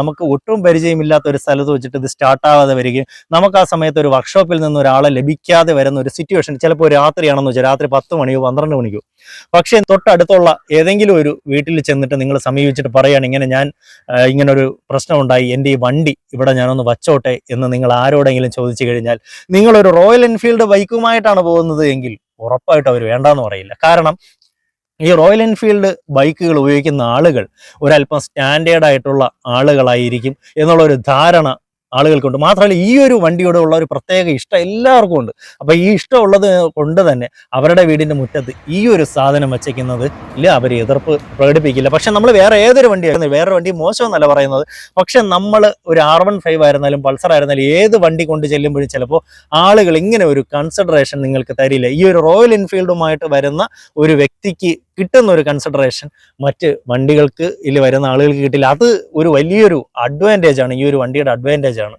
നമുക്ക് ഒട്ടും പരിചയമില്ലാത്ത ഒരു സ്ഥലത്ത് വെച്ചിട്ട് ഇത് സ്റ്റാർട്ടാവാതെ വരികയും നമുക്ക് ആ സമയത്ത് ഒരു വർക്ക്ഷോപ്പിൽ നിന്ന് ഒരാളെ ലഭിക്കാതെ വരുന്ന ഒരു സിറ്റുവേഷൻ, ചിലപ്പോൾ രാത്രിയാണെന്ന് വെച്ചാൽ രാത്രി 10 മണിയോ 12 മണിക്കോ. പക്ഷേ തൊട്ടടുത്തുള്ള ഏതെങ്കിലും ഒരു വീട്ടിൽ ചെന്നിട്ട് നിങ്ങൾ സമീപിച്ചിട്ട് പറയുകയാണ്, ഇങ്ങനൊരു പ്രശ്നമുണ്ടായി, എൻ്റെ ഈ വണ്ടി ഇവിടെ ഞാനൊന്ന് വച്ചോട്ടെ എന്ന് നിങ്ങൾ ആരോടെങ്കിലും ചോദിച്ചു കഴിഞ്ഞാൽ, നിങ്ങളൊരു റോയൽ എൻഫീൽഡ് ബൈക്കുമായിട്ടാണ് പോകുന്നത് എങ്കിൽ ഉറപ്പായിട്ടും അവർ വേണ്ടാന്ന് പറയില്ല. കാരണം ഈ റോയൽ എൻഫീൽഡ് ബൈക്കുകൾ ഉപയോഗിക്കുന്ന ആളുകൾ ഒരല്പം സ്റ്റാൻഡേർഡ് ആയിട്ടുള്ള ആളുകളായിരിക്കും എന്നുള്ളൊരു ധാരണ ആളുകൾക്കുണ്ട്. മാത്രമല്ല ഈ ഒരു വണ്ടിയോട് ഉള്ള ഒരു പ്രത്യേക ഇഷ്ടം എല്ലാവർക്കും ഉണ്ട്. അപ്പോൾ ഈ ഇഷ്ടമുള്ളത് കൊണ്ട് തന്നെ അവരുടെ വീടിൻ്റെ മുറ്റത്ത് ഈ ഒരു സാധനം വച്ചേക്കുന്നത് ഇല്ല, അവർ എതിർപ്പ് പ്രകടിപ്പിക്കില്ല. പക്ഷെ നമ്മൾ വേറെ ഏതൊരു വണ്ടിയായിരുന്നു, വേറെ വണ്ടി മോശമെന്നല്ല പറയുന്നത്, പക്ഷെ നമ്മൾ ഒരു R15 ആയിരുന്നാലും പൾസർ ആയിരുന്നാലും ഏത് വണ്ടി കൊണ്ട് ചെല്ലുമ്പോഴും ചിലപ്പോൾ ആളുകൾ ഇങ്ങനെ ഒരു കൺസിഡറേഷൻ നിങ്ങൾക്ക് തരില്ല. ഈ ഒരു റോയൽ എൻഫീൽഡുമായിട്ട് വരുന്ന ഒരു വ്യക്തിക്ക് കിട്ടുന്ന ഒരു കൺസിഡറേഷൻ മറ്റ് വണ്ടികൾക്ക് ഇതിൽ വരുന്ന ആളുകൾക്ക് കിട്ടില്ല. അത് ഒരു വലിയൊരു അഡ്വാൻറ്റേജ് ആണ്, ഈ ഒരു വണ്ടിയുടെ അഡ്വാൻറ്റേജ് ആണ്.